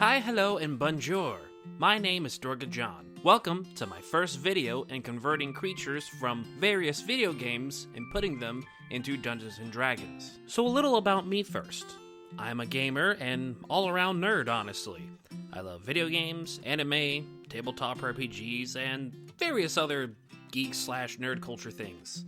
Hi, hello, and bonjour. My name is Dorga John. Welcome to my first video in converting creatures from various video games and putting them into Dungeons & Dragons. So a little about me first. I'm a gamer and all-around nerd, honestly. I love video games, anime, tabletop RPGs, and various other geek/nerd culture things.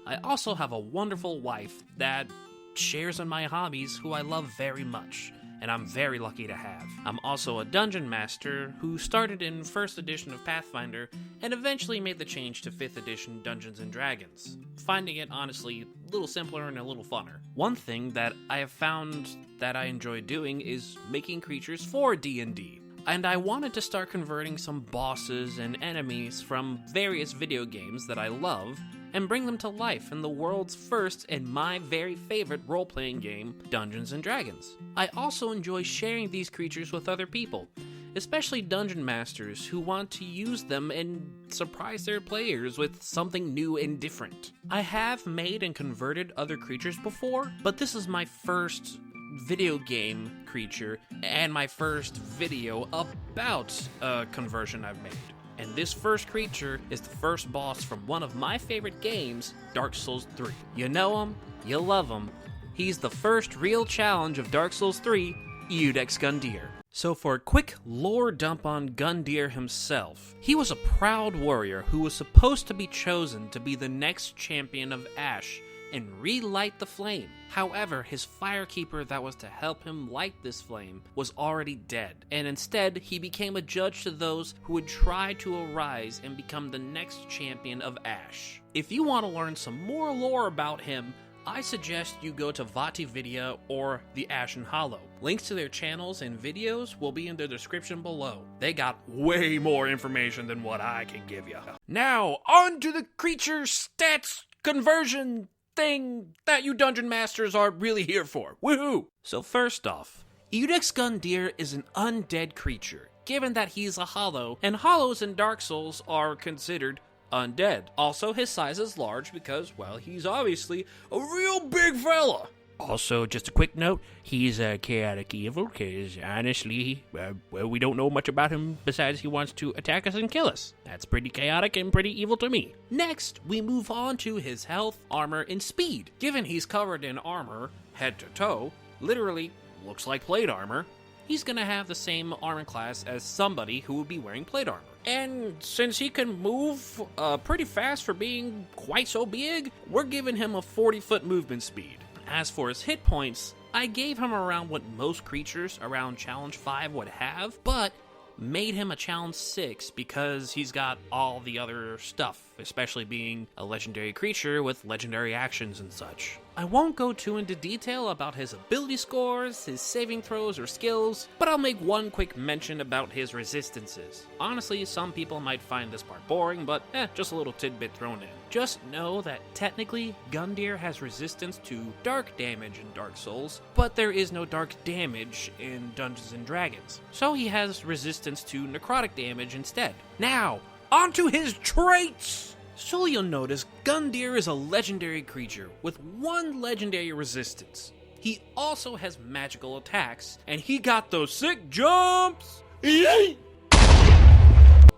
I also have a wonderful wife that shares in my hobbies who I love very much, and I'm very lucky to have. I'm also a dungeon master who started in 1st edition of Pathfinder and eventually made the change to 5th edition Dungeons & Dragons, finding it honestly a little simpler and a little funner. One thing that I have found that I enjoy doing is making creatures for D&D. And I wanted to start converting some bosses and enemies from various video games that I love and bring them to life in the world's first and my very favorite role-playing game, Dungeons & Dragons. I also enjoy sharing these creatures with other people, especially dungeon masters who want to use them and surprise their players with something new and different. I have made and converted other creatures before, but this is my first video game creature and my first video about a conversion I've made. And this first creature is the first boss from one of my favorite games, Dark Souls 3. You know him, you love him. He's the first real challenge of Dark Souls 3, Iudex Gundyr. So for a quick lore dump on Gundyr himself, he was a proud warrior who was supposed to be chosen to be the next champion of Ash and relight the flame. However, his firekeeper that was to help him light this flame was already dead, and instead he became a judge to those who would try to arise and become the next champion of Ash. If you want to learn some more lore about him, I suggest you go to VaatiVidya or the Ashen Hollow. Links to their channels and videos will be in the description below. They got way more information than what I can give you. Now, on to the creature stats conversion thing that you dungeon masters are really here for. Woohoo! So first off, Iudex Gundyr is an undead creature, given that he's a hollow, and hollows in Dark Souls are considered undead. Also, his size is large because, well, he's obviously a real big fella. Also, just a quick note, he's a chaotic evil, because honestly, well, we don't know much about him besides he wants to attack us and kill us. That's pretty chaotic and pretty evil to me. Next, we move on to his health, armor, and speed. Given he's covered in armor, head to toe, literally looks like plate armor, he's gonna have the same armor class as somebody who would be wearing plate armor. And since he can move pretty fast for being quite so big, we're giving him a 40-foot movement speed. As for his hit points, I gave him around what most creatures around Challenge 5 would have, but made him a Challenge 6 because he's got all the other stuff, especially being a legendary creature with legendary actions and such. I won't go too into detail about his ability scores, his saving throws, or skills, but I'll make one quick mention about his resistances. Honestly, some people might find this part boring, but just a little tidbit thrown in. Just know that technically, Gundyr has resistance to dark damage in Dark Souls, but there is no dark damage in Dungeons & Dragons, so he has resistance to necrotic damage instead. Now, onto his traits! So you'll notice Gundyr is a legendary creature with 1 legendary resistance. He also has magical attacks, and he got those sick jumps!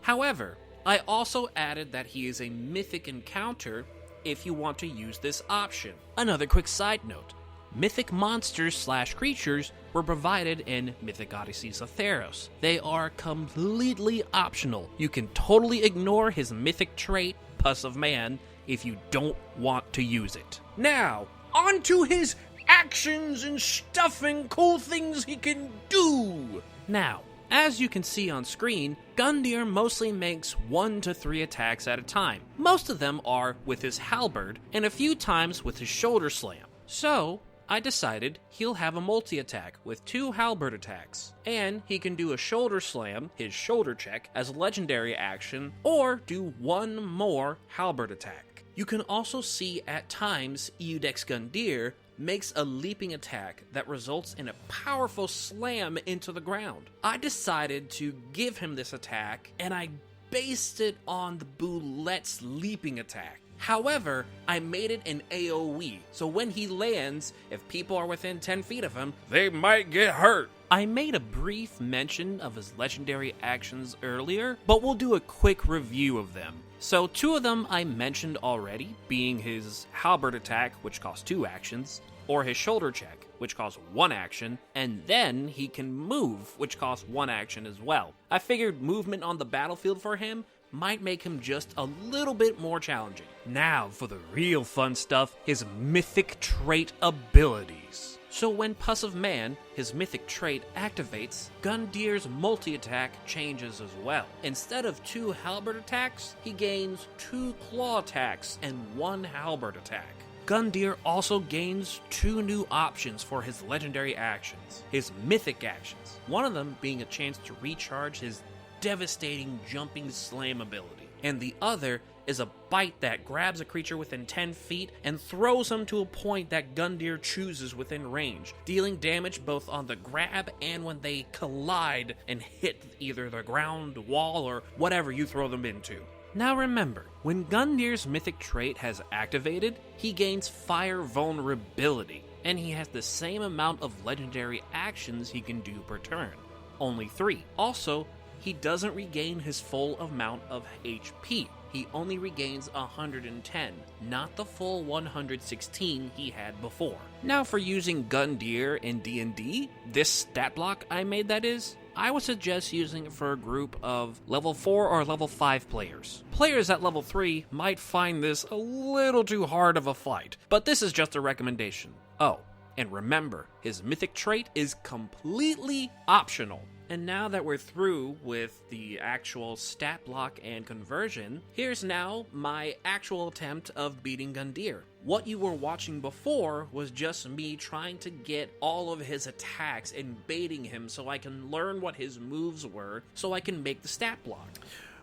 However, I also added that he is a mythic encounter if you want to use this option. Another quick side note, mythic monsters/creatures were provided in Mythic Odysseys of Theros. They are completely optional. You can totally ignore his mythic trait, Pus of Man, if you don't want to use it. Now, on to his actions and stuff and cool things he can do! Now, as you can see on screen, Gundyr mostly makes 1 to 3 attacks at a time. Most of them are with his halberd, and a few times with his shoulder slam. So, I decided he'll have a multi-attack with 2 halberd attacks, and he can do a shoulder slam, his shoulder check, as a legendary action, or do 1 more halberd attack. You can also see at times Iudex Gundyr makes a leaping attack that results in a powerful slam into the ground. I decided to give him this attack, and I based it on the Boulette's leaping attack. However, I made it an AoE, so when he lands, if people are within 10 feet of him, they might get hurt. I made a brief mention of his legendary actions earlier, but we'll do a quick review of them. So 2 of them I mentioned already, being his halberd attack, which costs 2 actions, or his shoulder check, which costs 1 action, and then he can move, which costs 1 action as well. I figured movement on the battlefield for him might make him just a little bit more challenging. Now for the real fun stuff, his mythic trait abilities. So when Pus of Man, his mythic trait, activates, Gundyr's multi-attack changes as well. Instead of 2 halberd attacks, he gains 2 claw attacks and 1 halberd attack. Gundyr also gains 2 new options for his legendary actions, his mythic actions, one of them being a chance to recharge his devastating jumping slam ability, and the other is a bite that grabs a creature within 10 feet and throws him to a point that Gundyr chooses within range, dealing damage both on the grab and when they collide and hit either the ground, wall, or whatever you throw them into. Now remember, when Gundyr's mythic trait has activated, he gains fire vulnerability, and he has the same amount of legendary actions he can do per turn, only 3. Also, he doesn't regain his full amount of HP. He only regains 110, not the full 116 he had before. Now for using Gundyr in D&D, this stat block I made that is, I would suggest using it for a group of level 4 or level 5 players. Players at level 3 might find this a little too hard of a fight, but this is just a recommendation. Oh, and remember, his mythic trait is completely optional. And now that we're through with the actual stat block and conversion, here's now my actual attempt of beating Gundyr. What you were watching before was just me trying to get all of his attacks and baiting him so I can learn what his moves were so I can make the stat block.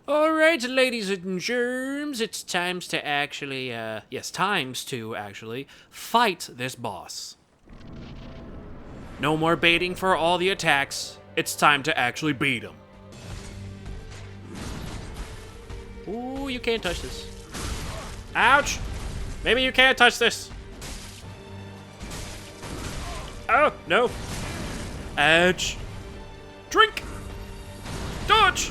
Alright, ladies and germs, it's times to actually fight this boss. No more baiting for all the attacks. It's time to actually beat him. Ooh, you can't touch this. Ouch! Maybe you can't touch this. Oh, no. Ouch. Drink! Dodge!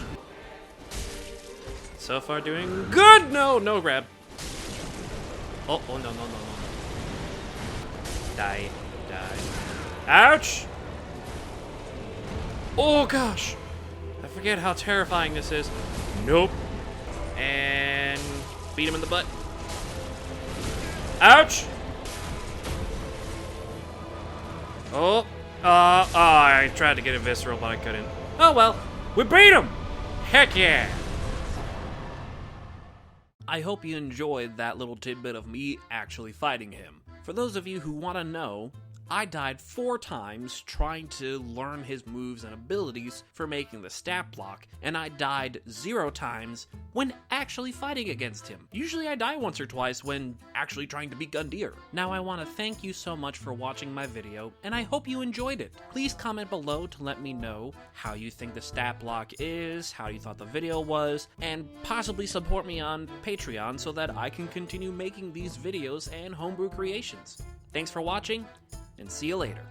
So far doing good! No, no grab. Oh, no. Die. Ouch! Oh gosh! I forget how terrifying this is. Nope. And beat him in the butt. Ouch! Oh. I tried to get a visceral, but I couldn't. Oh well. We beat him! Heck yeah! I hope you enjoyed that little tidbit of me actually fighting him. For those of you who want to know, I died 4 times trying to learn his moves and abilities for making the stat block, and I died 0 times when actually fighting against him. Usually I die once or twice when actually trying to beat Gundyr. Now I want to thank you so much for watching my video, and I hope you enjoyed it. Please comment below to let me know how you think the stat block is, how you thought the video was, and possibly support me on Patreon so that I can continue making these videos and homebrew creations. Thanks for watching, and see you later.